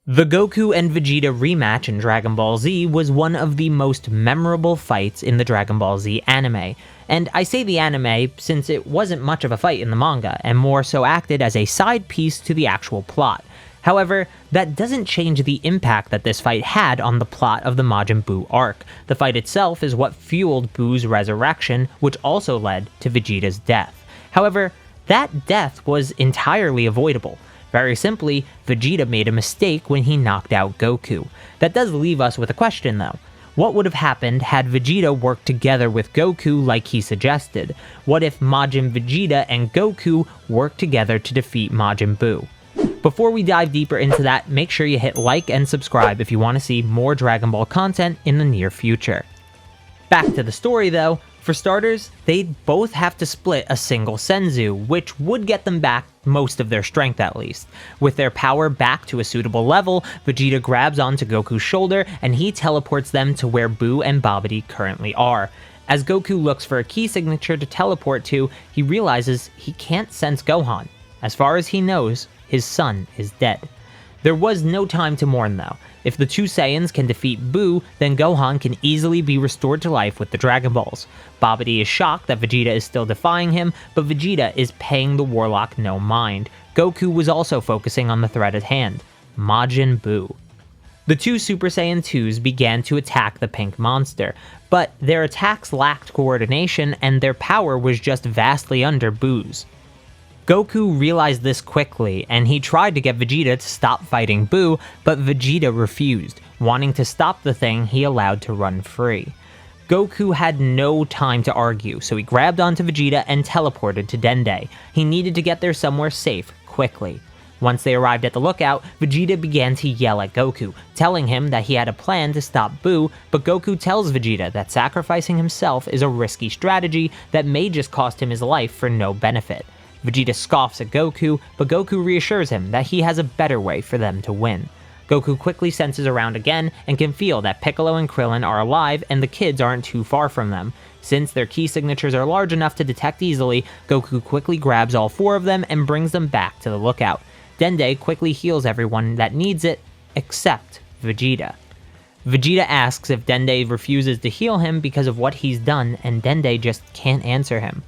The Goku and Vegeta rematch in Dragon Ball Z was one of the most memorable fights in the Dragon Ball Z anime, and I say the anime since it wasn't much of a fight in the manga, and more so acted as a side piece to the actual plot. However, that doesn't change the impact that this fight had on the plot of the Majin Buu Arc. The fight itself is what fueled Buu's resurrection, which also led to Vegeta's death. However, that death was entirely avoidable. Very simply, Vegeta made a mistake when he knocked out Goku. That does leave us with a question though. What would have happened had Vegeta worked together with Goku like he suggested? What if Majin Vegeta and Goku worked together to defeat Majin Buu? Before we dive deeper into that, make sure you hit like and subscribe if you want to see more Dragon Ball content in the near future. Back to the story though. For starters, they'd both have to split a single Senzu, which would get them back most of their strength at least. With their power back to a suitable level, Vegeta grabs onto Goku's shoulder and he teleports them to where Buu and Babidi currently are. As Goku looks for a key signature to teleport to, he realizes he can't sense Gohan. As far as he knows, his son is dead. There was no time to mourn though. If the two Saiyans can defeat Buu, then Gohan can easily be restored to life with the Dragon Balls. Babidi is shocked that Vegeta is still defying him, but Vegeta is paying the Warlock no mind. Goku was also focusing on the threat at hand, Majin Buu. The two Super Saiyan 2s began to attack the pink monster, but their attacks lacked coordination and their power was just vastly under Buu's. Goku realized this quickly, and he tried to get Vegeta to stop fighting Buu, but Vegeta refused, wanting to stop the thing he allowed to run free. Goku had no time to argue, so he grabbed onto Vegeta and teleported to Dende. He needed to get there somewhere safe, quickly. Once they arrived at the lookout, Vegeta began to yell at Goku, telling him that he had a plan to stop Buu, but Goku tells Vegeta that sacrificing himself is a risky strategy that may just cost him his life for no benefit. Vegeta scoffs at Goku, but Goku reassures him that he has a better way for them to win. Goku quickly senses around again and can feel that Piccolo and Krillin are alive and the kids aren't too far from them. Since their key signatures are large enough to detect easily, Goku quickly grabs all four of them and brings them back to the lookout. Dende quickly heals everyone that needs it, except Vegeta. Vegeta asks if Dende refuses to heal him because of what he's done, and Dende just can't answer him.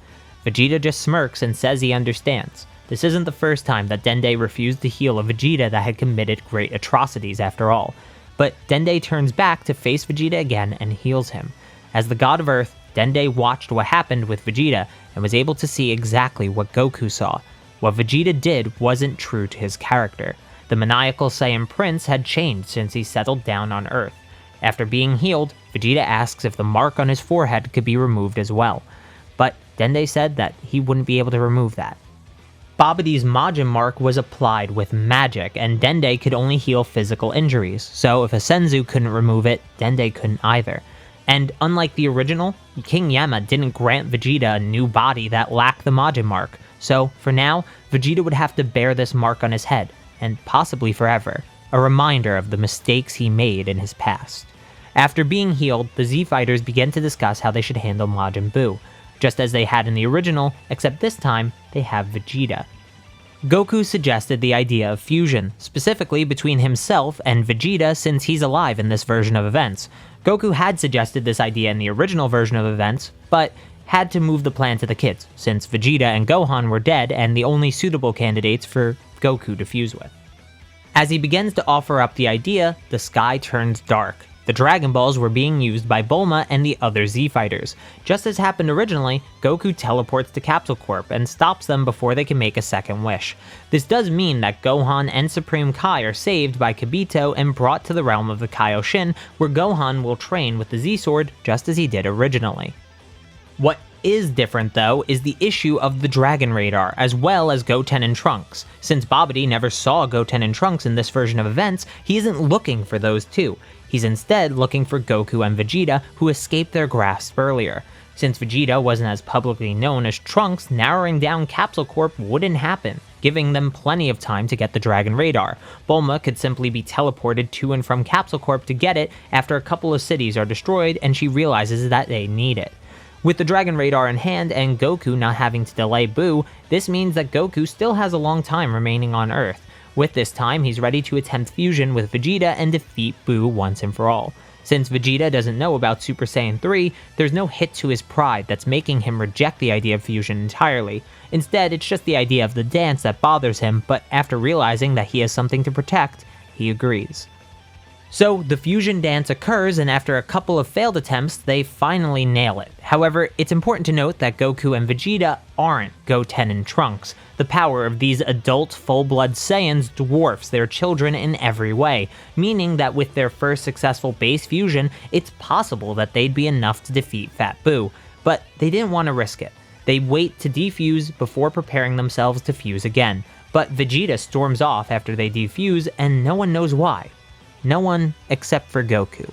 Vegeta just smirks and says he understands. This isn't the first time that Dende refused to heal a Vegeta that had committed great atrocities after all. But Dende turns back to face Vegeta again and heals him. As the God of Earth, Dende watched what happened with Vegeta and was able to see exactly what Goku saw. What Vegeta did wasn't true to his character. The maniacal Saiyan Prince had changed since he settled down on Earth. After being healed, Vegeta asks if the mark on his forehead could be removed as well. But Dende said that he wouldn't be able to remove that. Babidi's Majin mark was applied with magic, and Dende could only heal physical injuries, so if a Senzu couldn't remove it, Dende couldn't either. And unlike the original, King Yama didn't grant Vegeta a new body that lacked the Majin mark, so for now, Vegeta would have to bear this mark on his head, and possibly forever, a reminder of the mistakes he made in his past. After being healed, the Z-Fighters began to discuss how they should handle Majin Buu, just as they had in the original, except this time, they have Vegeta. Goku suggested the idea of fusion, specifically between himself and Vegeta since he's alive in this version of events. Goku had suggested this idea in the original version of events, but had to move the plan to the kids, since Vegeta and Gohan were dead and the only suitable candidates for Goku to fuse with. As he begins to offer up the idea, the sky turns dark. The Dragon Balls were being used by Bulma and the other Z-Fighters. Just as happened originally, Goku teleports to Capsule Corp and stops them before they can make a second wish. This does mean that Gohan and Supreme Kai are saved by Kibito and brought to the realm of the Kaioshin, where Gohan will train with the Z-Sword just as he did originally. What is different though is the issue of the Dragon Radar, as well as Goten and Trunks. Since Babidi never saw Goten and Trunks in this version of events, he isn't looking for those two. He's instead looking for Goku and Vegeta, who escaped their grasp earlier. Since Vegeta wasn't as publicly known as Trunks, narrowing down Capsule Corp wouldn't happen, giving them plenty of time to get the Dragon Radar. Bulma could simply be teleported to and from Capsule Corp to get it after a couple of cities are destroyed and she realizes that they need it. With the Dragon Radar in hand and Goku not having to delay Buu, this means that Goku still has a long time remaining on Earth. With this time, he's ready to attempt fusion with Vegeta and defeat Buu once and for all. Since Vegeta doesn't know about Super Saiyan 3, there's no hit to his pride that's making him reject the idea of fusion entirely. Instead, it's just the idea of the dance that bothers him, but after realizing that he has something to protect, he agrees. So, the fusion dance occurs, and after a couple of failed attempts, they finally nail it. However, it's important to note that Goku and Vegeta aren't Goten and Trunks. The power of these adult, full-blood Saiyans dwarfs their children in every way, meaning that with their first successful base fusion, it's possible that they'd be enough to defeat Fat Buu. But they didn't want to risk it. They wait to defuse before preparing themselves to fuse again. But Vegeta storms off after they defuse, and no one knows why. No one except for Goku.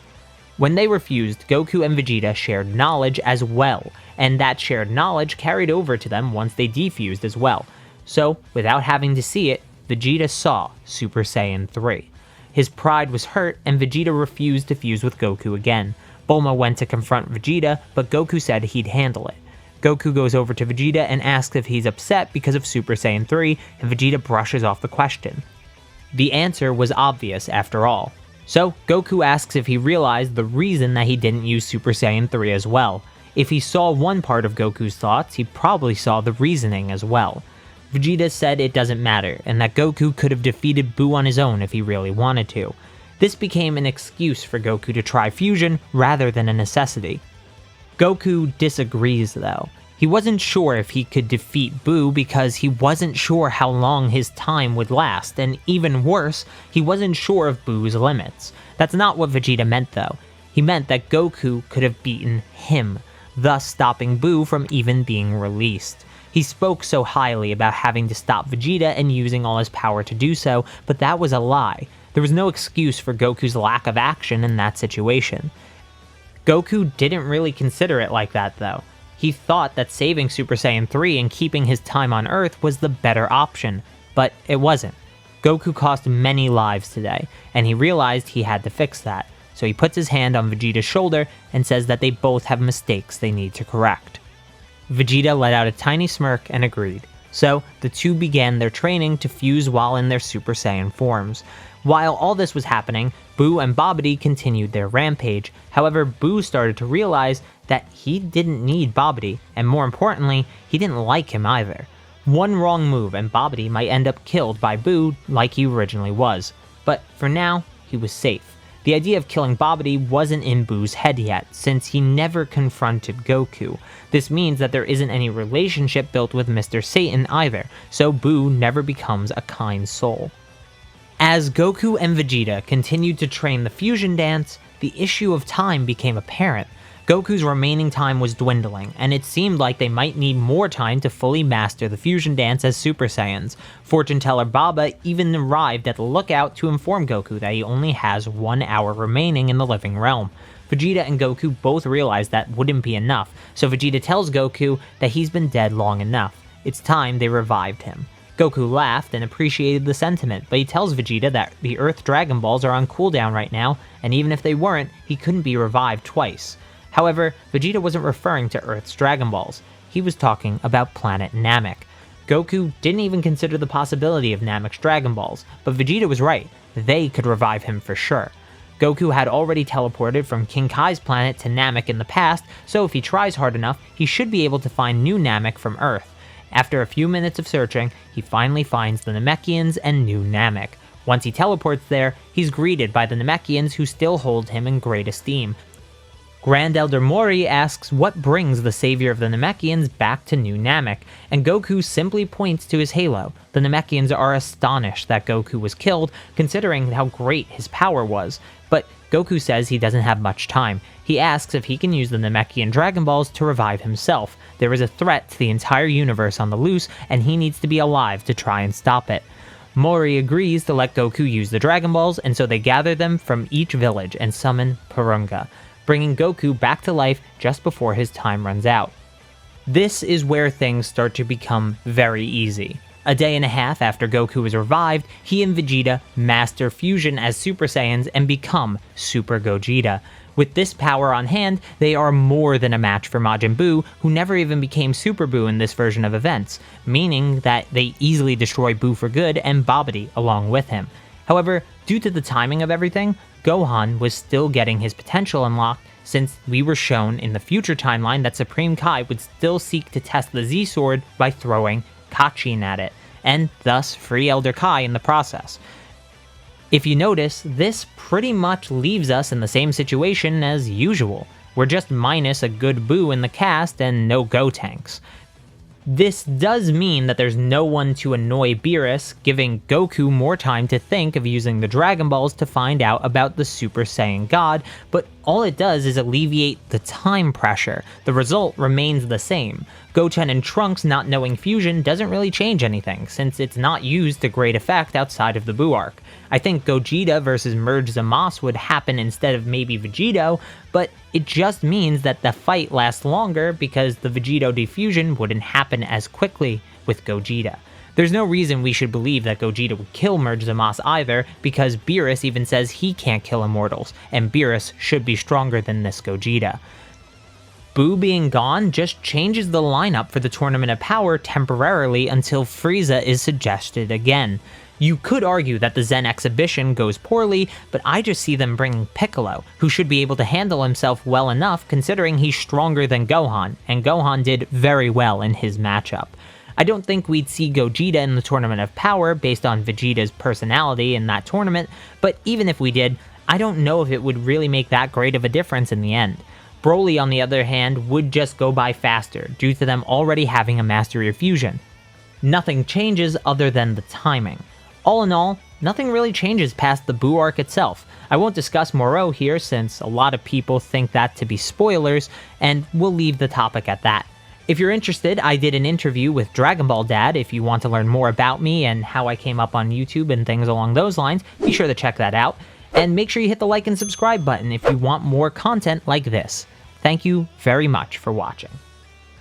When they were fused, Goku and Vegeta shared knowledge as well, and that shared knowledge carried over to them once they defused as well. So, without having to see it, Vegeta saw Super Saiyan 3. His pride was hurt, and Vegeta refused to fuse with Goku again. Bulma went to confront Vegeta, but Goku said he'd handle it. Goku goes over to Vegeta and asks if he's upset because of Super Saiyan 3, and Vegeta brushes off the question. The answer was obvious after all. So, Goku asks if he realized the reason that he didn't use Super Saiyan 3 as well. If he saw one part of Goku's thoughts, he probably saw the reasoning as well. Vegeta said it doesn't matter, and that Goku could have defeated Buu on his own if he really wanted to. This became an excuse for Goku to try fusion rather than a necessity. Goku disagrees though. He wasn't sure if he could defeat Buu because he wasn't sure how long his time would last, and even worse, he wasn't sure of Buu's limits. That's not what Vegeta meant though. He meant that Goku could have beaten him, thus stopping Buu from even being released. He spoke so highly about having to stop Vegeta and using all his power to do so, but that was a lie. There was no excuse for Goku's lack of action in that situation. Goku didn't really consider it like that though. He thought that saving Super Saiyan 3 and keeping his time on Earth was the better option, but it wasn't. Goku cost many lives today, and he realized he had to fix that, so he puts his hand on Vegeta's shoulder and says that they both have mistakes they need to correct. Vegeta let out a tiny smirk and agreed, so the two began their training to fuse while in their Super Saiyan forms. While all this was happening, Buu and Babidi continued their rampage. However, Buu started to realize that he didn't need Babidi, and more importantly, he didn't like him either. One wrong move and Babidi might end up killed by Buu like he originally was. But for now, he was safe. The idea of killing Babidi wasn't in Buu's head yet, since he never confronted Goku. This means that there isn't any relationship built with Mr. Satan either, so Buu never becomes a kind soul. As Goku and Vegeta continued to train the fusion dance, the issue of time became apparent. Goku's remaining time was dwindling, and it seemed like they might need more time to fully master the fusion dance as Super Saiyans. Fortune teller Baba even arrived at the lookout to inform Goku that he only has 1 hour remaining in the living realm. Vegeta and Goku both realized that wouldn't be enough, so Vegeta tells Goku that he's been dead long enough. It's time they revived him. Goku laughed and appreciated the sentiment, but he tells Vegeta that the Earth Dragon Balls are on cooldown right now, and even if they weren't, he couldn't be revived twice. However, Vegeta wasn't referring to Earth's Dragon Balls. He was talking about planet Namek. Goku didn't even consider the possibility of Namek's Dragon Balls, but Vegeta was right. They could revive him for sure. Goku had already teleported from King Kai's planet to Namek in the past, so if he tries hard enough, he should be able to find new Namek from Earth. After a few minutes of searching, he finally finds the Namekians and New Namek. Once he teleports there, he's greeted by the Namekians who still hold him in great esteem. Grand Elder Mori asks what brings the savior of the Namekians back to New Namek, and Goku simply points to his halo. The Namekians are astonished that Goku was killed, considering how great his power was, but Goku says he doesn't have much time. He asks if he can use the Namekian Dragon Balls to revive himself. There is a threat to the entire universe on the loose, and he needs to be alive to try and stop it. Mori agrees to let Goku use the Dragon Balls, and so they gather them from each village and summon Purunga, bringing Goku back to life just before his time runs out. This is where things start to become very easy. A day and a half after Goku is revived, he and Vegeta master fusion as Super Saiyans and become Super Gogeta. With this power on hand, they are more than a match for Majin Buu, who never even became Super Buu in this version of events, meaning that they easily destroy Buu for good and Babidi along with him. However, due to the timing of everything, Gohan was still getting his potential unlocked, since we were shown in the future timeline that Supreme Kai would still seek to test the Z-Sword by throwing Kachin at it, and thus free Elder Kai in the process. If you notice, this pretty much leaves us in the same situation as usual. We're just minus a good Buu in the cast and no Gotenks. This does mean that there's no one to annoy Beerus, giving Goku more time to think of using the Dragon Balls to find out about the Super Saiyan God, but all it does is alleviate the time pressure. The result remains the same. Goten and Trunks not knowing fusion doesn't really change anything, since it's not used to great effect outside of the Buu Arc. I think Gogeta versus Merge Zamasu would happen instead of maybe Vegito, but it just means that the fight lasts longer because the Vegito defusion wouldn't happen as quickly with Gogeta. There's no reason we should believe that Gogeta would kill Merge Zamasu either, because Beerus even says he can't kill immortals, and Beerus should be stronger than this Gogeta. Buu being gone just changes the lineup for the Tournament of Power temporarily until Frieza is suggested again. You could argue that the Zen exhibition goes poorly, but I just see them bringing Piccolo, who should be able to handle himself well enough considering he's stronger than Gohan, and Gohan did very well in his matchup. I don't think we'd see Gogeta in the Tournament of Power based on Vegeta's personality in that tournament, but even if we did, I don't know if it would really make that great of a difference in the end. Broly, on the other hand, would just go by faster, due to them already having a Mastery of Fusion. Nothing changes other than the timing. All in all, nothing really changes past the Buu Arc itself. I won't discuss Moreau here since a lot of people think that to be spoilers, and we'll leave the topic at that. If you're interested, I did an interview with Dragon Ball Dad if you want to learn more about me and how I came up on YouTube and things along those lines. Be sure to check that out. And make sure you hit the like and subscribe button if you want more content like this. Thank you very much for watching.